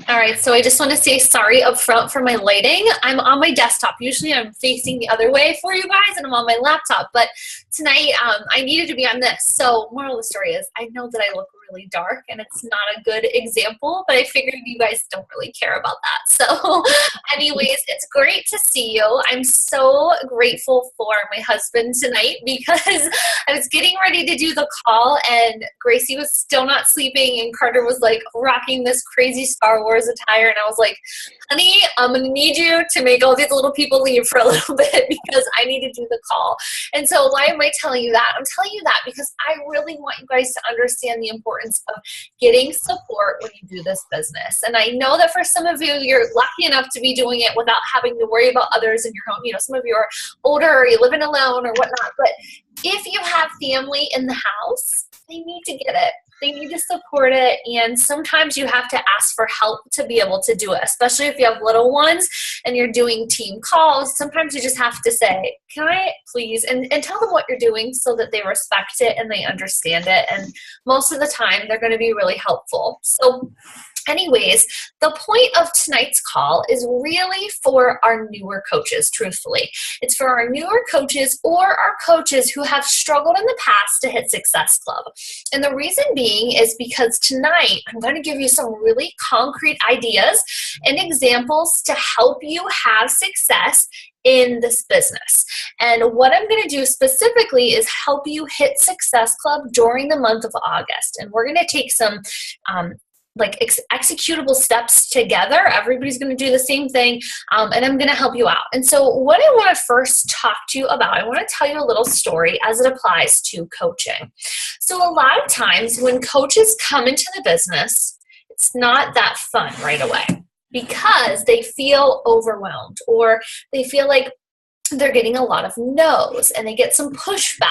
All right, so I just want to say sorry up front for my lighting. I'm on my desktop. Usually I'm facing the other way for you guys, and I'm on my laptop. But tonight I needed to be on this. So moral of the story is I know that I look really dark, and it's not a good example, but I figured you guys don't really care about that. So anyways, it's great to see you. I'm so grateful for my husband tonight because I was getting ready to do the call, and Gracie was still not sleeping, and Carter was like rocking this crazy Star Wars attire, and I was like, honey, I'm gonna need you to make all these little people leave for a little bit because I need to do the call. And so why am I telling you that? I'm telling you that because I really want you guys to understand the importance of getting support when you do this business. And I know that for some of you, you're lucky enough to be doing it without having to worry about others in your home. You know, some of you are older or you're living alone or whatnot, but if you have family in the house, they need to get it. They need to support it, and sometimes you have to ask for help to be able to do it, especially if you have little ones and you're doing team calls. Sometimes you just have to say, can I please, and tell them what you're doing so that they respect it and they understand it, and most of the time they're going to be really helpful. So anyways, the point of tonight's call is really for our newer coaches, truthfully. It's for our newer coaches or our coaches who have struggled in the past to hit Success Club. And the reason being is because tonight I'm going to give you some really concrete ideas and examples to help you have success in this business. And what I'm going to do specifically is help you hit Success Club during the month of August. And we're going to take some executable steps together. Everybody's going to do the same thing, and I'm going to help you out. And so what I want to first talk to you about, I want to tell you a little story as it applies to coaching. So a lot of times when coaches come into the business, it's not that fun right away because they feel overwhelmed or they feel like they're getting a lot of no's and they get some pushback.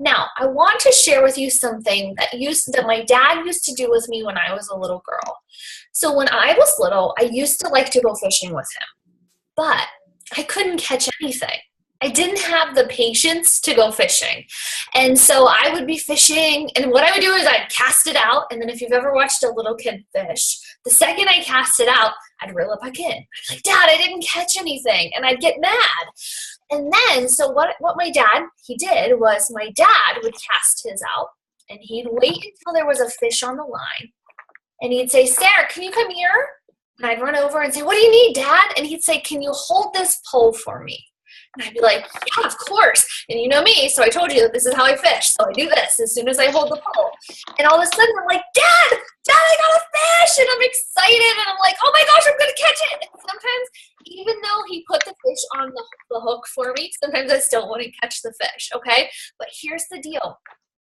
Now, I want to share with you something that my dad used to do with me when I was a little girl. So when I was little, I used to like to go fishing with him, but I couldn't catch anything. I didn't have the patience to go fishing. And so I would be fishing, and what I would do is I'd cast it out, and then if you've ever watched a little kid fish, the second I cast it out, I'd reel it back in. I'd be like, Dad, I didn't catch anything, and I'd get mad. And then, so what my dad, he did was my dad would cast his out, and he'd wait until there was a fish on the line, and he'd say, Sarah, can you come here? And I'd run over and say, what do you need, Dad? And he'd say, can you hold this pole for me? And I'd be like, yeah, of course. And you know me, so I told you that this is how I fish. So I do this as soon as I hold the pole. And all of a sudden, I'm like, Dad, I got a fish. And I'm excited. And I'm like, oh my gosh, I'm going to catch it. And sometimes, even though he put the fish on the hook for me, sometimes I still want to catch the fish, okay? But here's the deal.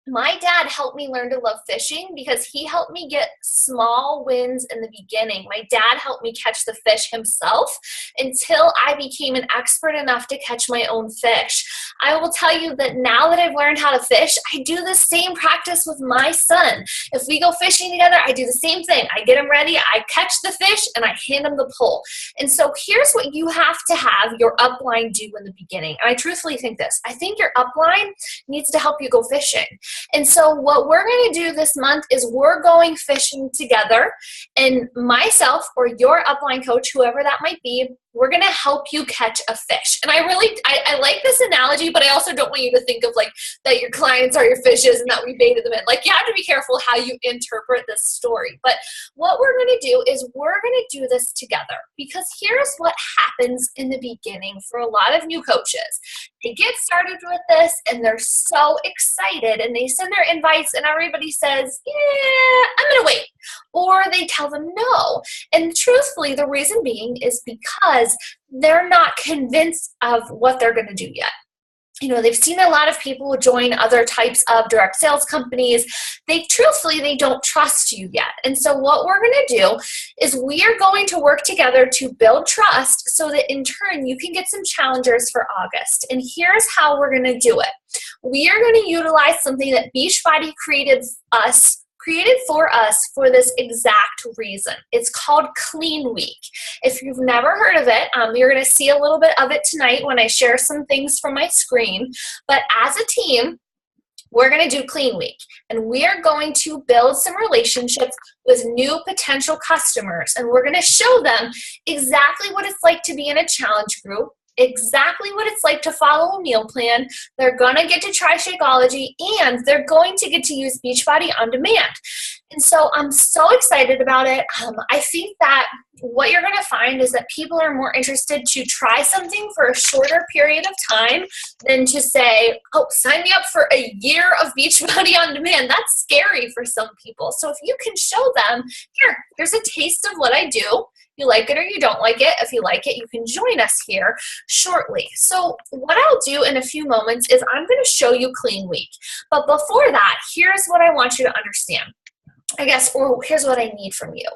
My dad helped me learn to love fishing because he helped me get small wins in the beginning. My dad helped me catch the fish himself until I became an expert enough to catch my own fish. I will tell you that now that I've learned how to fish, I do the same practice with my son. If we go fishing together, I do the same thing. I get him ready, I catch the fish, and I hand him the pole. And so here's what you have to have your upline do in the beginning. And I truthfully think this. I think your upline needs to help you go fishing. And so what we're going to do this month is we're going fishing together, and myself or your upline coach, whoever that might be, we're going to help you catch a fish. And I like this analogy, but I also don't want you to think of like that your clients are your fishes and that we baited them in. Like, you have to be careful how you interpret this story. But what we're going to do is we're going to do this together, because here's what happens in the beginning for a lot of new coaches. They get started with this and they're so excited and they send their invites and everybody says, yeah, I'm going to wait. Or they tell them no. And truthfully, the reason being is because they're not convinced of what they're going to do yet. You know, they've seen a lot of people join other types of direct sales companies. They don't trust you yet. And so what we're going to do is we are going to work together to build trust so that in turn you can get some challengers for August. And here's how we're going to do it. We are going to utilize something that Beachbody created for us for this exact reason. It's called Clean Week. If you've never heard of it, you're going to see a little bit of it tonight when I share some things from my screen. But as a team, we're going to do Clean Week, and we are going to build some relationships with new potential customers, and we're going to show them exactly what it's like to be in a challenge group, exactly what it's like to follow a meal plan. They're going to get to try Shakeology, and they're going to get to use Beachbody on demand. And so I'm so excited about it. I think that what you're going to find is that people are more interested to try something for a shorter period of time than to say, oh, sign me up for a year of Beachbody on demand. That's scary for some people. So if you can show them, here's a taste of what I do. You like it or you don't like it. If you like it, you can join us here shortly. So what I'll do in a few moments is I'm going to show you Clean Week. But before that, here's what I want you to understand. Or here's what I need from you.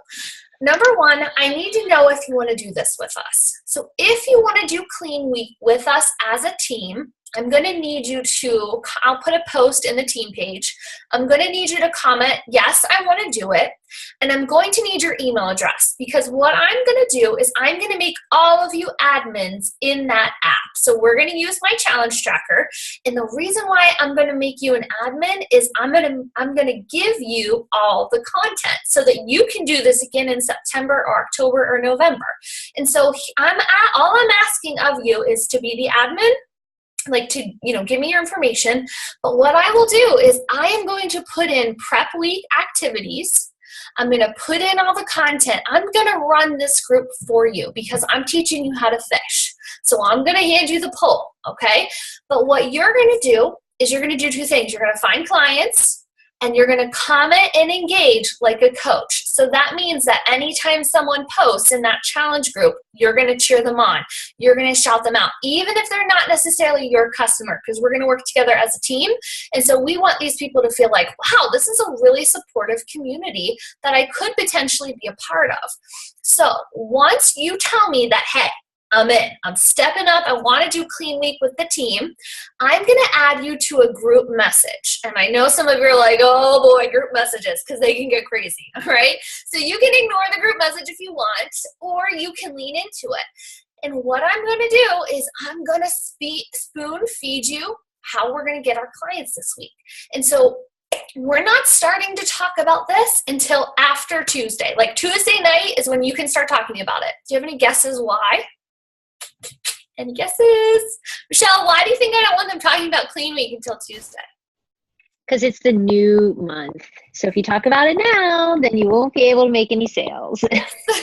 Number one, I need to know if you want to do this with us. So if you want to do Clean Week with us as a team, I'm going to need you to, I'll put a post in the team page. I'm going to need you to comment, yes, I want to do it. And I'm going to need your email address, because what I'm going to do is I'm going to make all of you admins in that app. So we're going to use my challenge tracker. And the reason why I'm going to make you an admin is I'm going to give you all the content so that you can do this again in September or October or November. And so all I'm asking of you is to be the admin, like to, give me your information. But what I will do is I am going to put in prep week activities. I'm going to put in all the content. I'm going to run this group for you because I'm teaching you how to fish. So I'm going to hand you the poll, okay? But what you're going to do is you're going to do two things. You're going to find clients, and you're going to comment and engage like a coach. So that means that anytime someone posts in that challenge group, you're going to cheer them on. You're going to shout them out, even if they're not necessarily your customer, because we're going to work together as a team. And so we want these people to feel like, wow, this is a really supportive community that I could potentially be a part of. So once you tell me that, hey, I'm in. I'm stepping up. I want to do Clean Week with the team. I'm going to add you to a group message. And I know some of you are like, oh boy, group messages, because they can get crazy, all right? So you can ignore the group message if you want, or you can lean into it. And what I'm going to do is I'm going to spoon feed you how we're going to get our clients this week. And so we're not starting to talk about this until after Tuesday. Like Tuesday night is when you can start talking about it. Do you have any guesses why? Any guesses? Michelle, why do you think I don't want them talking about Clean Week until Tuesday? Because it's the new month. So if you talk about it now, then you won't be able to make any sales.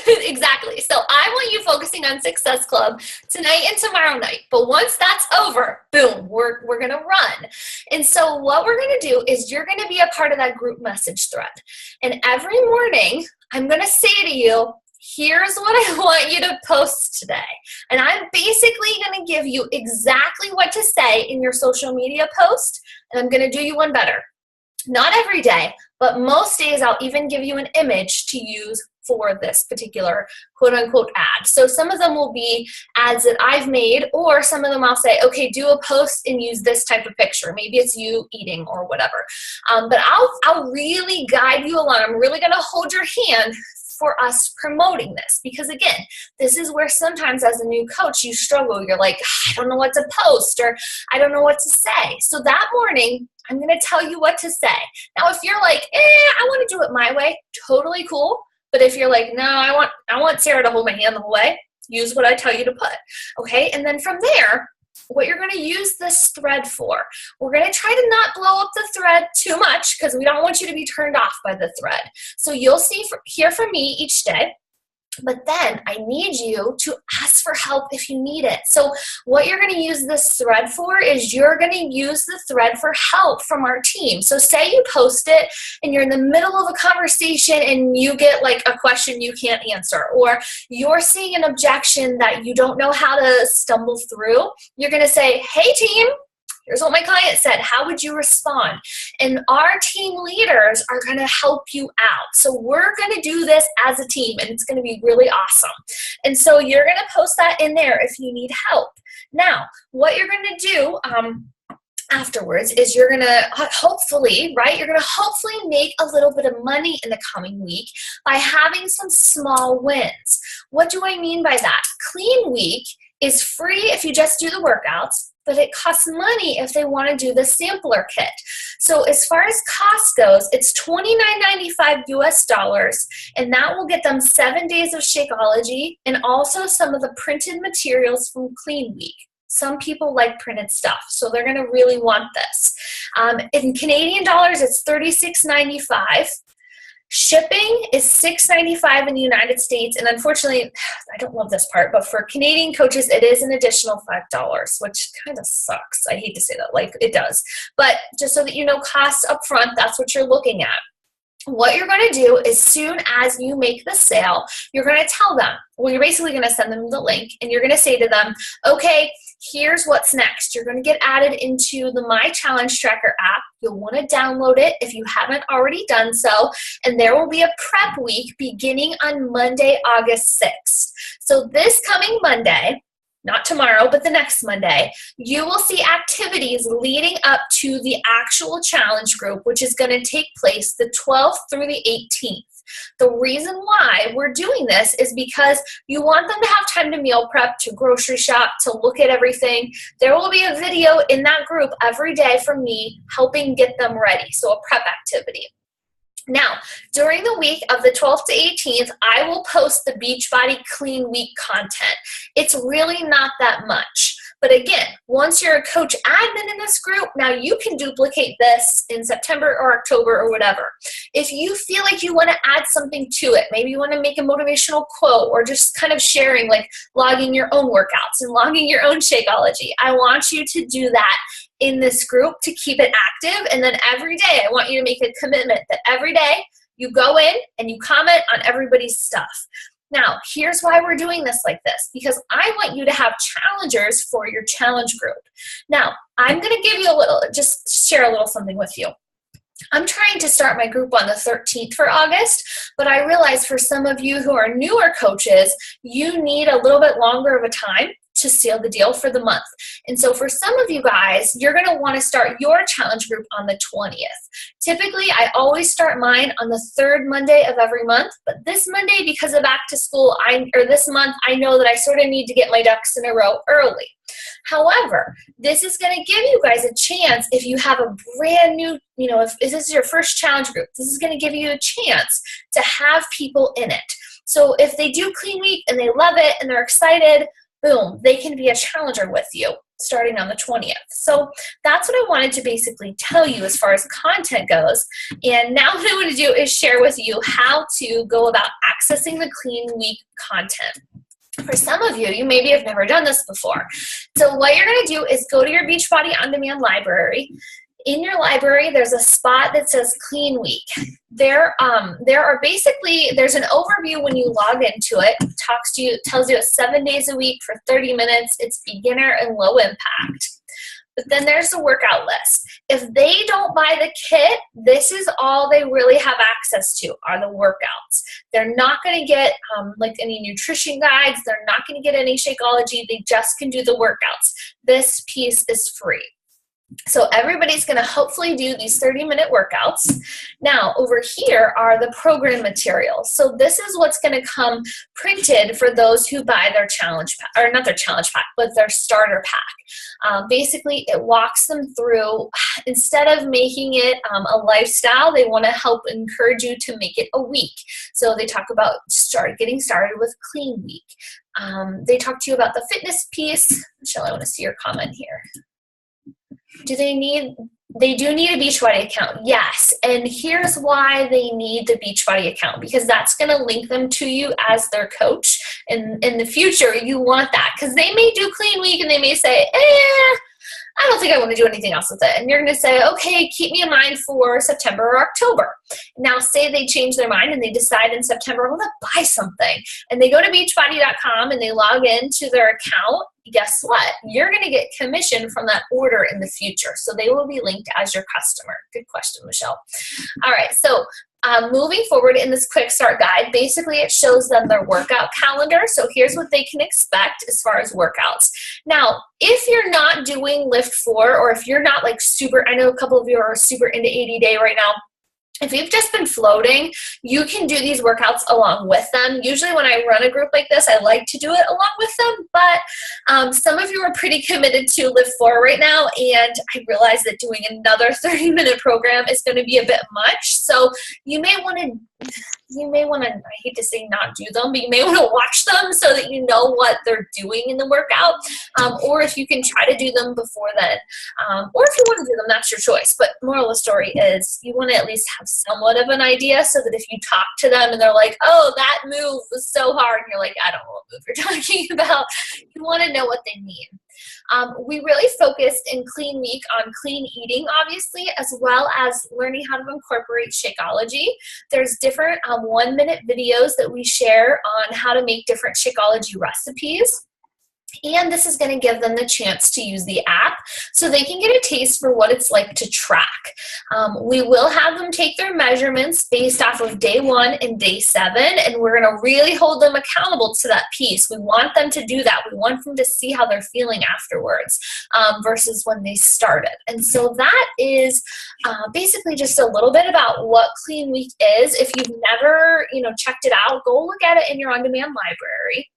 Exactly. So I want you focusing on Success Club tonight and tomorrow night. But once that's over, boom, we're going to run. And so what we're going to do is you're going to be a part of that group message thread. And every morning, I'm going to say to you, here's what I want you to post today. And I'm basically going to give you exactly what to say in your social media post. And I'm going to do you one better. Not every day, but most days I'll even give you an image to use for this particular quote unquote ad. So some of them will be ads that I've made, or some of them I'll say, okay, do a post and use this type of picture. Maybe it's you eating or whatever. But I'll really guide you along. I'm really going to hold your hand for us promoting this, because again, this is where sometimes as a new coach you struggle. You're like, I don't know what to post, or I don't know what to say. So that morning I'm going to tell you what to say. Now if you're like, I want to do it my way, totally cool. But if you're like, no, I want Sarah to hold my hand the whole way, use what I tell you to put. Okay, and then from there, what you're going to use this thread for. We're going to try to not blow up the thread too much, because we don't want you to be turned off by the thread. So you'll hear from me each day. But then I need you to ask for help if you need it. So what you're going to use this thread for is you're going to use the thread for help from our team. So say you post it and you're in the middle of a conversation and you get like a question you can't answer, or you're seeing an objection that you don't know how to stumble through. You're going to say, hey team, here's what my client said. How would you respond? And our team leaders are going to help you out. So we're going to do this as a team, and it's going to be really awesome. And so you're going to post that in there if you need help. Now, what you're going to do afterwards is you're going to hopefully make a little bit of money in the coming week by having some small wins. What do I mean by that? Clean Week is free if you just do the workouts. but it costs money if they want to do the sampler kit. So as far as cost goes, it's $29.95 US, and that will get them 7 days of Shakeology and also some of the printed materials from Clean Week. Some people like printed stuff, so they're going to really want this. In Canadian dollars, it's $36.95. Shipping is $6.95 in the United States, and unfortunately, I don't love this part, but for Canadian coaches, it is an additional $5, which kind of sucks. I hate to say that, like it does. But just so that you know, costs up front, that's what you're looking at. What you're going to do as soon as you make the sale, you're going to tell them, well, you're basically going to send them the link, and you're going to say to them, okay, here's what's next. You're going to get added into the My Challenge Tracker app. You'll want to download it if you haven't already done so, and there will be a prep week beginning on Monday, August 6th. So this coming Monday, not tomorrow, but the next Monday, you will see activities leading up to the actual challenge group, which is going to take place the 12th through the 18th. The reason why we're doing this is because you want them to have time to meal prep, to grocery shop, to look at everything. There will be a video in that group every day from me helping get them ready, so a prep activity. Now, during the week of the 12th to 18th, I will post the Beachbody Clean Week content. It's really not that much. But again, once you're a coach admin in this group, now you can duplicate this in September or October or whatever. If you feel like you want to add something to it, maybe you want to make a motivational quote or just kind of sharing, like logging your own workouts and logging your own Shakeology, I want you to do that in this group to keep it active. And then every day, I want you to make a commitment that every day you go in and you comment on everybody's stuff. Now, here's why we're doing this like this, because I want you to have challengers for your challenge group. Now, I'm going to give you just share a little something with you. I'm trying to start my group on the 13th for August, but I realize for some of you who are newer coaches, you need a little bit longer of a time to seal the deal for the month. And so for some of you guys, you're going to want to start your challenge group on the 20th. Typically, I always start mine on the third Monday of every month, but this Monday, because of back to school, this month, I know that I sort of need to get my ducks in a row early. However, this is going to give you guys a chance if you have a brand new, if this is your first challenge group, this is going to give you a chance to have people in it. So if they do Clean Week and they love it and they're excited, boom, they can be a challenger with you starting on the 20th. So that's what I wanted to basically tell you as far as content goes. And now what I want to do is share with you how to go about accessing the Clean Week content. For some of you, you maybe have never done this before. So what you're going to do is go to your Beachbody On Demand library. In your library, there's a spot that says Clean Week. There's an overview when you log into it. Tells you it's 7 days a week for 30 minutes. It's beginner and low impact. But then there's the workout list. If they don't buy the kit, this is all they really have access to are the workouts. They're not going to get like any nutrition guides. They're not going to get any Shakeology. They just can do the workouts. This piece is free. So everybody's going to hopefully do these 30-minute workouts. Now, over here are the program materials. So this is what's going to come printed for those who buy their challenge pack, or not their challenge pack, but their starter pack. Basically, it walks them through, instead of making it a lifestyle, they want to help encourage you to make it a week. So they talk about getting started with Clean Week. They talk to you about the fitness piece. Michelle, I want to see your comment here. They do need a Beachbody account, yes. And here's why they need the Beachbody account, because that's going to link them to you as their coach. And in the future, you want that, because they may do Clean Week and they may say, I don't think I want to do anything else with it. And you're going to say, okay, keep me in mind for September or October. Now, say they change their mind and they decide in September, I want to buy something. And they go to beachbody.com and they log into their account. Guess what? You're going to get commission from that order in the future. So they will be linked as your customer. Good question, Michelle. All right. So moving forward in this quick start guide, basically it shows them their workout calendar. So here's what they can expect as far as workouts. Now, if you're not doing Lift 4, or if you're not like super, I know a couple of you are super into 80 day right now. If you've just been floating, you can do these workouts along with them. Usually when I run a group like this, I like to do it along with them, but some of you are pretty committed to Live 4 right now, and I realize that doing another 30-minute program is going to be a bit much. So you may want to, I hate to say not do them, but you may want to watch them so that you know what they're doing in the workout, or if you can try to do them before then, or if you want to do them, that's your choice. But moral of the story is you want to at least have somewhat of an idea so that if you talk to them and they're like, oh, that move was so hard, and you're like, I don't know what move you're talking about, you want to know what they mean. We really focused in Clean Week on clean eating, obviously, as well as learning how to incorporate Shakeology. There's different 1-minute videos that we share on how to make different Shakeology recipes. And this is going to give them the chance to use the app so they can get a taste for what it's like to track. We will have them take their measurements based off of day 1 and day 7, and we're going to really hold them accountable to that piece. We want them to do that. We want them to see how they're feeling afterwards versus when they started. And so that is basically just a little bit about what Clean Week is. If you've never, checked it out, go look at it in your on-demand library.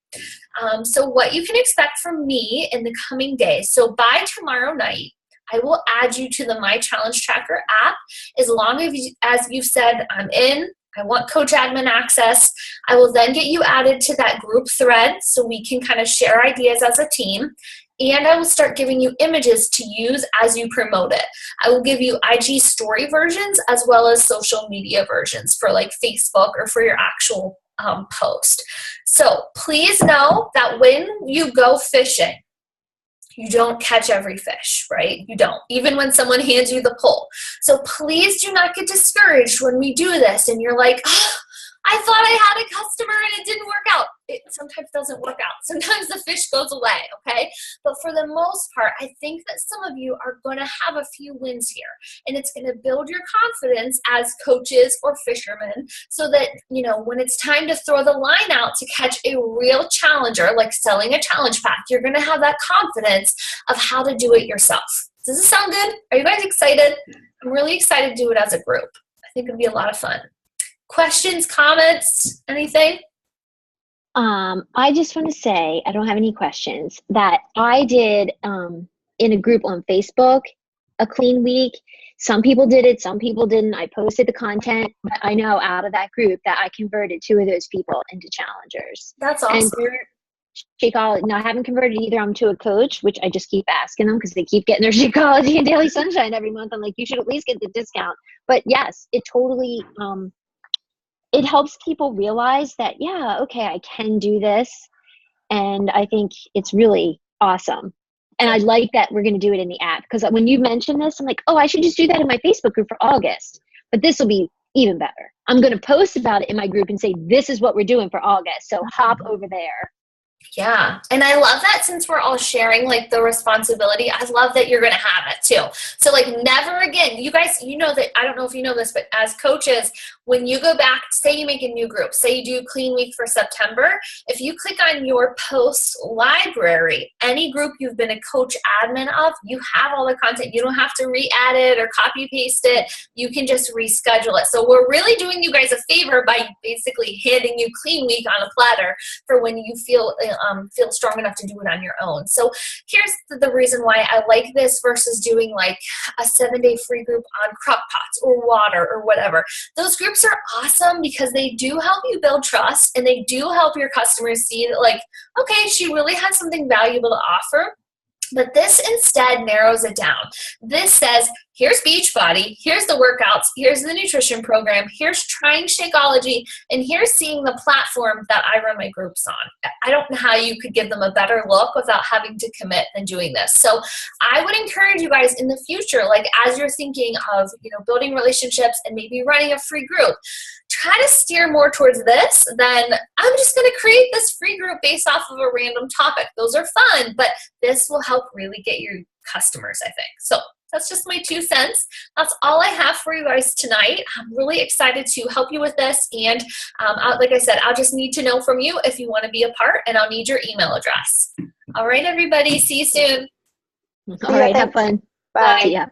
So what you can expect from me in the coming days. So by tomorrow night, I will add you to the My Challenge Tracker app. As long as you've said, I'm in, I want coach admin access, I will then get you added to that group thread so we can kind of share ideas as a team. And I will start giving you images to use as you promote it. I will give you IG story versions as well as social media versions for like Facebook or for your actual post. So please know that when you go fishing, you don't catch every fish, right? You don't, even when someone hands you the pole. So please do not get discouraged when we do this and you're like, oh, I thought I had a customer and it didn't work out. It sometimes doesn't work out. Sometimes the fish goes away, okay? But for the most part, I think that some of you are going to have a few wins here, and it's going to build your confidence as coaches or fishermen so that, when it's time to throw the line out to catch a real challenger, like selling a challenge pack, you're going to have that confidence of how to do it yourself. Does this sound good? Are you guys excited? I'm really excited to do it as a group. I think it'll be a lot of fun. Questions, comments, anything? I just want to say, I don't have any questions, that I did in a group on Facebook a Clean Week. Some people did it, some people didn't. I posted the content, but I know out of that group that I converted 2 of those people into challengers. That's awesome. And Shakeology, now I haven't converted either of them to a coach, which I just keep asking them because they keep getting their Shakeology and Daily Sunshine every month. I'm like, you should at least get the discount. But yes, it totally it helps people realize that, yeah, okay, I can do this. And I think it's really awesome. And I like that we're going to do it in the app, because when you mentioned this, I'm like, oh, I should just do that in my Facebook group for August. But this will be even better. I'm going to post about it in my group and say, this is what we're doing for August. So hop over there. Yeah. And I love that since we're all sharing like the responsibility, I love that you're going to have it too. So like never again, you guys, that, I don't know if you know this, but as coaches, when you go back, say you make a new group, say you do Clean Week for September, if you click on your post library, any group you've been a coach admin of, you have all the content. You don't have to re-add it or copy paste it. You can just reschedule it. So we're really doing you guys a favor by basically handing you Clean Week on a platter for when you feel strong enough to do it on your own. So here's the reason why I like this versus doing like a 7-day free group on crock pots or water or whatever. Those groups are awesome because they do help you build trust, and they do help your customers see that like, okay, she really has something valuable to offer. But this instead narrows it down. This says, here's Beachbody, here's the workouts, here's the nutrition program, here's trying Shakeology, and here's seeing the platform that I run my groups on. I don't know how you could give them a better look without having to commit than doing this. So I would encourage you guys in the future, like as you're thinking of, building relationships and maybe running a free group, try to steer more towards this than I'm just going to create this free group based off of a random topic. Those are fun, but this will help really get your customers, I think. So that's just my 2 cents. That's all I have for you guys tonight. I'm really excited to help you with this. And like I said, I'll just need to know from you if you want to be a part, and I'll need your email address. All right, everybody. See you soon. All right. Have fun. Bye. See ya.